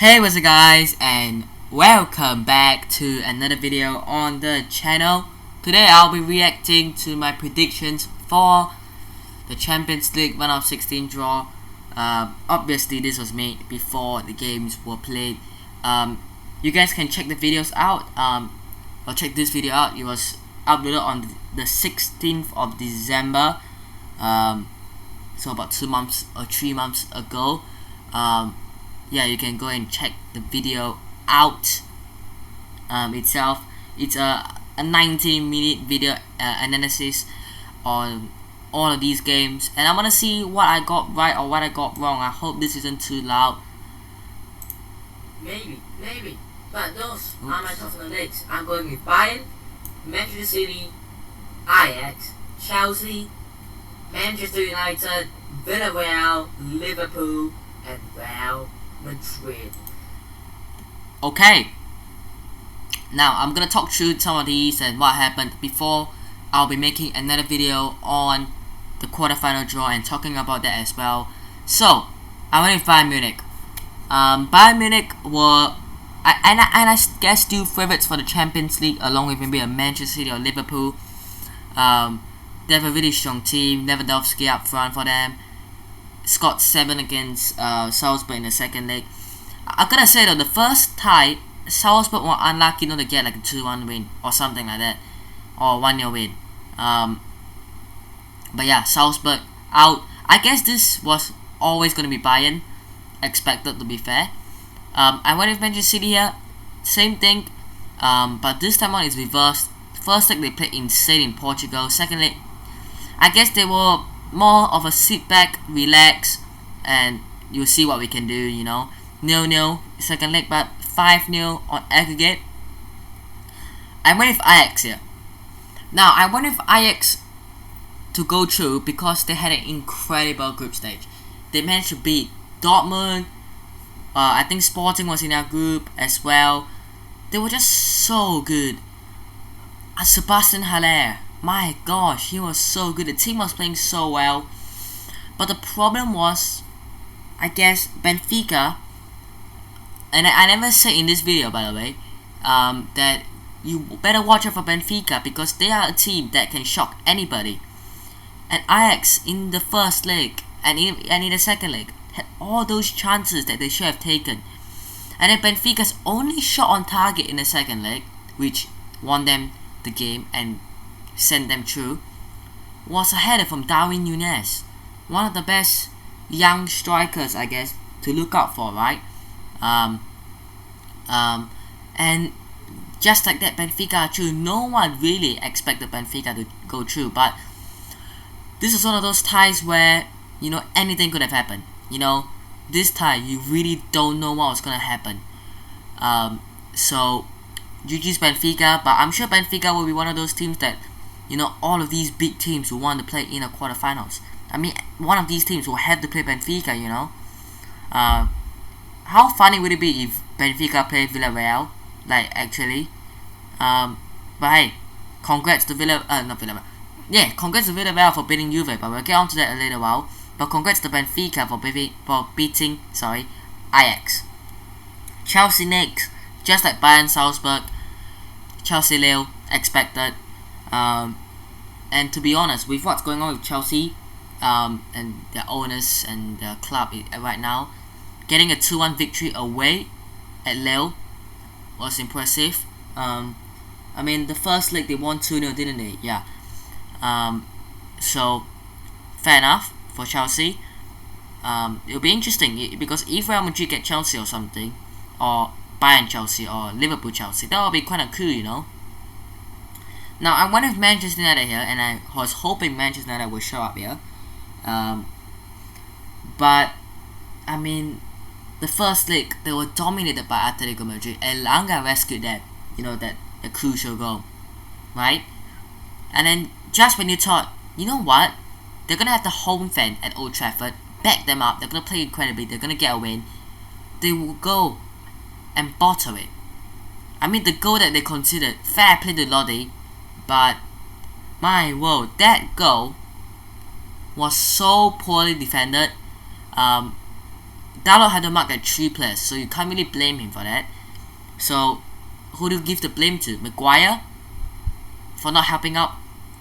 Hey, what's up guys, and welcome back to another video on the channel. Today I'll be reacting to my predictions for the Champions League round of 16 draw. Obviously this was made before the games were played. You guys can check the videos out, or check this video out. It was uploaded on the 16th of December, so about 2 months or 3 months ago. Yeah, you can go and check the video out itself. It's a 19-minute video analysis on all of these games, and I'm gonna see what I got right or what I got wrong. I hope this isn't too loud. Maybe. But those are my top of the legs. I'm going with Bayern, Manchester City, Ajax, Chelsea, Manchester United, Villareal, Liverpool, and Real Madrid. Okay, now I'm gonna talk through some of these and what happened before. I'll be making another video on the quarterfinal draw and talking about that as well. So I went with Bayern Munich. Bayern Munich were I guess still favorites for the Champions League, along with maybe a Manchester City or Liverpool. They have a really strong team. Lewandowski up front for them. Scored 7 against Salzburg in the second leg. I gotta say though, the first tie, Salzburg were unlucky not to get like a 2-1 win or something like that, or 1-0 win. But yeah, Salzburg out. I guess this was always gonna be Bayern, expected to be fair. I went with Manchester City here, same thing, but this time on it's reversed. First leg they played insane in Portugal. Second leg, I guess they were more of a sit back, relax, and you'll see what we can do, you know. 0-0 second leg, but 5-0 on aggregate. I went with Ajax here. Now I went with Ajax to go through because they had an incredible group stage. They managed to beat Dortmund. I think Sporting was in our group as well. They were just so good. Sebastian Haller, my gosh, he was so good. The team was playing so well. But the problem was, I guess, Benfica, and I never said in this video by the way, that you better watch out for Benfica because they are a team that can shock anybody. And Ajax in the first leg and in the second leg had all those chances that they should have taken. And then Benfica's only shot on target in the second leg, which won them the game and sent them through, was a header from Darwin Núñez, one of the best young strikers, I guess, to look out for, right? And just like that, Benfica are through. No one really expected Benfica to go through, but this is one of those ties where, you know, anything could have happened. You know, this tie you really don't know what was gonna happen. So GG's Benfica, but I'm sure Benfica will be one of those teams that, you know, all of these big teams will want to play in the quarterfinals. I mean, one of these teams will have to play Benfica, you know. How funny would it be if Benfica played Villareal, like actually? But hey, congrats to congrats to Villareal for beating Juve, but we'll get on to that a later while. But congrats to Benfica for beating Ajax. Chelsea next, just like Bayern Salzburg, Chelsea Lille expected. And to be honest, with what's going on with Chelsea, and their owners and their club right now, getting a 2-1 victory away at Lille was impressive. I mean, the first leg they won 2-0, didn't they? Yeah. So fair enough for Chelsea. It'll be interesting because if Real Madrid get Chelsea or something, or Bayern Chelsea or Liverpool Chelsea, that would be kind of cool, you know. Now I went with Manchester United here, and I was hoping Manchester United would show up here. But I mean, the first leg they were dominated by Atletico Madrid. Elanga rescued that, you know, that a crucial goal, right? And then just when you thought, you know what, they're gonna have the home fan at Old Trafford back them up, they're gonna play incredibly, they're gonna get a win, they will go and bottle it. I mean, the goal that they considered, fair play to Lodi, but my word, that goal was so poorly defended. Dalot had to mark at 3 players, so you can't really blame him for that. So who do you give the blame to? Maguire for not helping out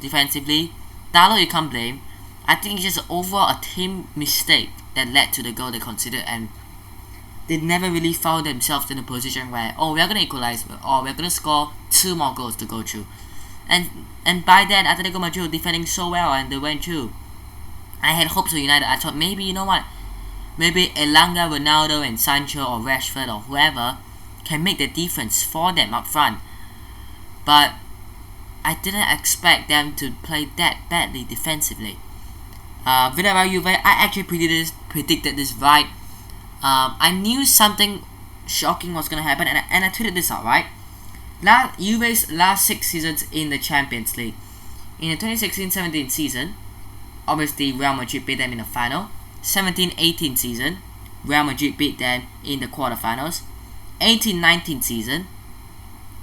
defensively. Dalot you can't blame. I think it's just overall a team mistake that led to the goal they considered, and they never really found themselves in a position where, oh, we're gonna equalize, or we're gonna score 2 more goals to go through. And by then, Atletico Madrid were defending so well and they went through. I had hopes for United. I thought maybe, you know what, maybe Elanga, Ronaldo and Sancho or Rashford or whoever can make the difference for them up front. But I didn't expect them to play that badly defensively. Villareal Juve, I actually predicted this right. I knew something shocking was going to happen, and I tweeted this out, right? Juve's last 6 seasons in the Champions League. In the 2016-17 season, obviously Real Madrid beat them in the final. 17-18 season, Real Madrid beat them in the quarterfinals. 18-19 season,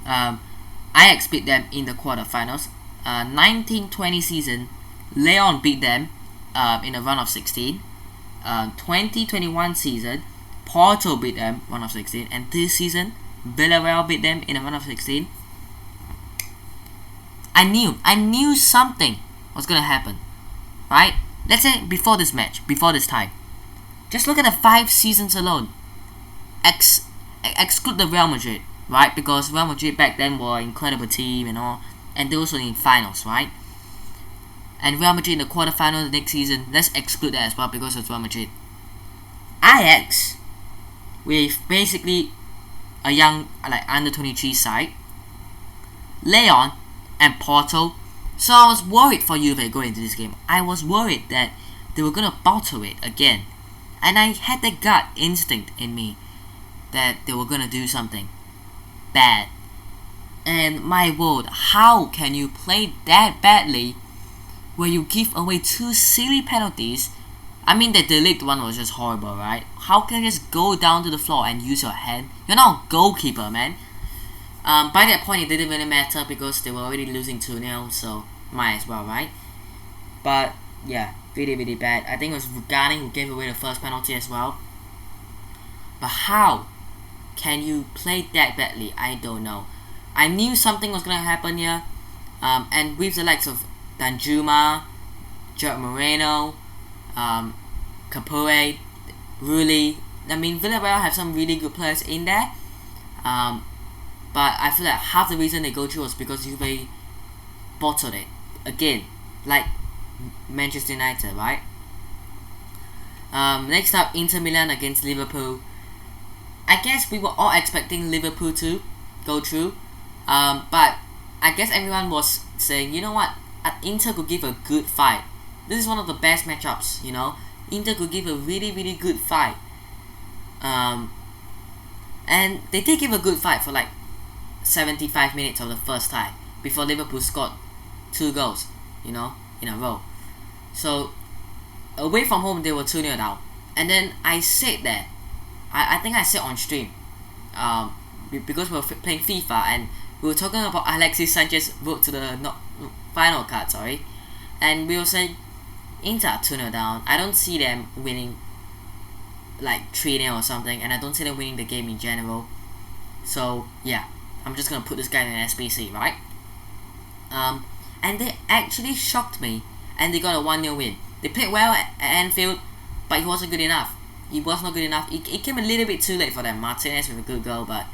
Ajax beat them in the quarterfinals. 19-20 season, Leon beat them in the round of 16. 2021 season, Porto beat them round of 16, and this season Villareal beat them in the round of 16. I knew something was gonna happen, right? Let's say before this match, before this time, just look at the 5 seasons alone. Exclude the Real Madrid, right? Because Real Madrid back then were an incredible team and all, and they also in finals, right? And Real Madrid in the quarterfinals the next season, let's exclude that as well because it's Real Madrid. Ajax, with basically a young, like under 23 side, Leon and Porto. So I was worried for Juve going into this game. I was worried that they were gonna bottle it again, and I had the gut instinct in me that they were gonna do something bad. And my word, how can you play that badly where you give away 2 silly penalties? I mean, the delayed one was just horrible, right? How can you just go down to the floor and use your hand? You're not a goalkeeper, man. By that point, it didn't really matter because they were already losing 2-0, so might as well, right? But yeah, really, really bad. I think it was Rugani who gave away the first penalty as well. But how can you play that badly? I don't know. I knew something was gonna happen here, and with the likes of Danjuma, Gerard Moreno, Capoe, Rulli. I mean, Villareal have some really good players in there, but I feel like half the reason they go through was because Juve bottled it again, like Manchester United, right? Next up, Inter Milan against Liverpool. I guess we were all expecting Liverpool to go through, but I guess everyone was saying, you know what, Inter could give a good fight. This is one of the best matchups, you know. Inter could give a really, really good fight. And they did give a good fight for like 75 minutes of the first time before Liverpool scored 2 goals, you know, in a row. So away from home they were 2-0 down. And then I said that, I think I said on stream, because we were playing FIFA and we were talking about Alexis Sanchez road to the final card, and we were saying Inter 2-0 down. I don't see them winning like 3-0 or something, and I don't see them winning the game in general. So yeah, I'm just gonna put this guy in an SBC, right? And they actually shocked me, and they got a 1-0 win. They played well at Anfield, but it wasn't good enough. It was not good enough. It came a little bit too late for them. Martinez with a good goal, but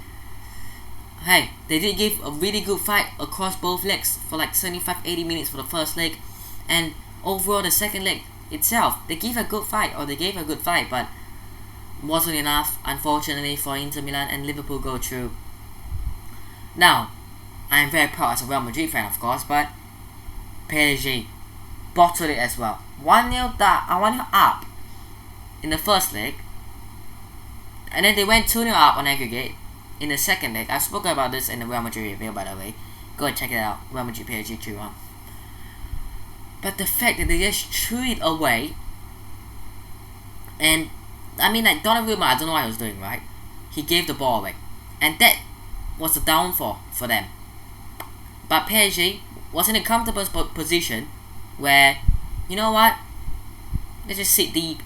hey, they did give a really good fight across both legs for like 75-80 minutes for the first leg, and overall the second leg itself, they gave a good fight, but wasn't enough, unfortunately, for Inter Milan, and Liverpool go through. Now, I am very proud as a Real Madrid fan, of course, but PSG bottled it as well. 1-0 up in the first leg, and then they went 2-0 up on aggregate in the second leg. I've spoken about this in the Real Madrid review, by the way. Go and check it out. Real Madrid PSG 2-1. But the fact that they just threw it away, and I mean, like Donnarumma, I don't know what he was doing, right? He gave the ball away, and that was the downfall for them. But PSG was in a comfortable position where, you know what, let's just sit deep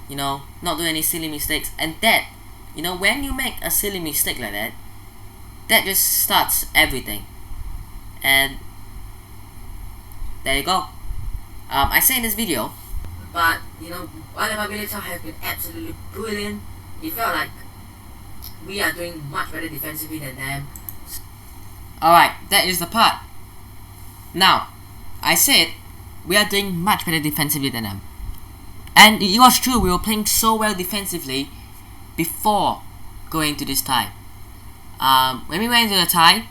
you know, not do any silly mistakes. And that, you know, when you make a silly mistake like that, that just starts everything. And there you go. I say in this video, but you know, whatever Villareal has been absolutely brilliant. It felt like we are doing much better defensively than them. alright, that is the part. Now, I said we are doing much better defensively than them. And it was true, we were playing so well defensively before going to this tie. When we went to the tie,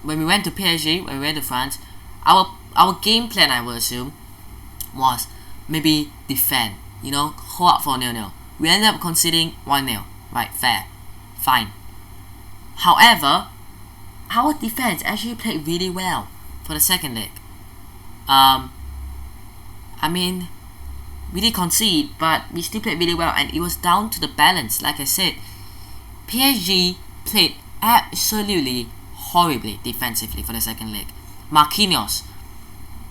when we went to PSG, when we went to France, our game plan, I will assume, was maybe defend, you know, hold up for 0-0. We ended up conceding 1-0, right? Fair, fine. However, our defense actually played really well for the second leg. I mean, we did concede, but we still played really well, and it was down to the balance. Like I said, PSG played absolutely horribly defensively for the second leg. Marquinhos,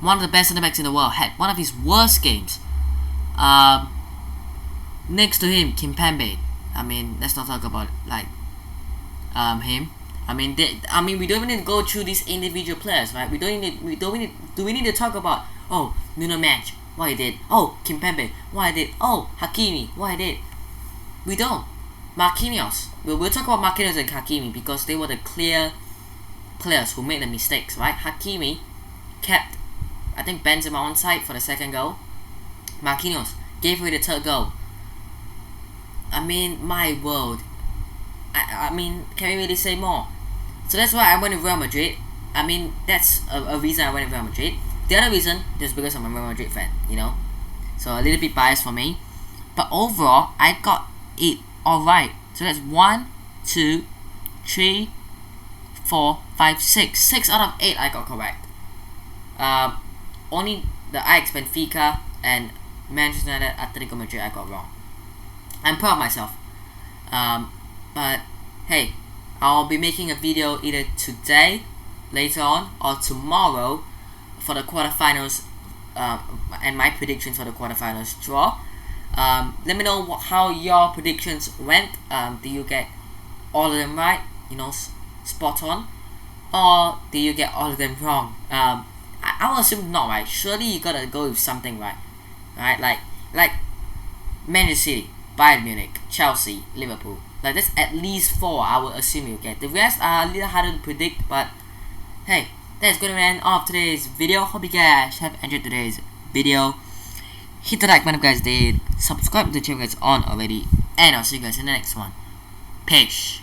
one of the best centre backs in the world, had one of his worst games. Next to him, Kimpembe. I mean, let's not talk about like him. I mean, we don't even need to go through these individual players, right? Do we need to talk about, oh, Nuno Mendes, what he did? Oh, Kimpembe, what he did? Oh, Hakimi, what he did? We don't. Marquinhos. We'll talk about Marquinhos and Hakimi because they were the clear players who made the mistakes, right? Hakimi kept, I think, Benzema on side for the second goal. Marquinhos gave away the third goal. I mean, my world. I mean, can we really say more? So that's why I went with Real Madrid. I mean, that's a reason I went with Real Madrid. The other reason is because I'm a Real Madrid fan, you know. So a little bit biased for me. But overall, I got it alright. So that's 1, 2, 3, 4, 5, 6. 6 out of 8 I got correct. Only the Ajax, Benfica, and Manchester United, Atletico Madrid I got wrong. I'm proud of myself. But hey, I'll be making a video either today, later on, or tomorrow for the quarterfinals and my predictions for the quarterfinals draw. Let me know how your predictions went. Do you get all of them right? You know, spot on, or do you get all of them wrong? I will assume not, right? Surely you gotta go with something right, right? Like Manchester City, Bayern Munich, Chelsea, Liverpool. Like that's at least 4 I would assume you get. The rest are a little harder to predict, but hey, that's going to end off today's video. Hope you guys have enjoyed today's video. Hit the like button if you guys did. Subscribe to the channel if you guys aren't already. And I'll see you guys in the next one. Peace.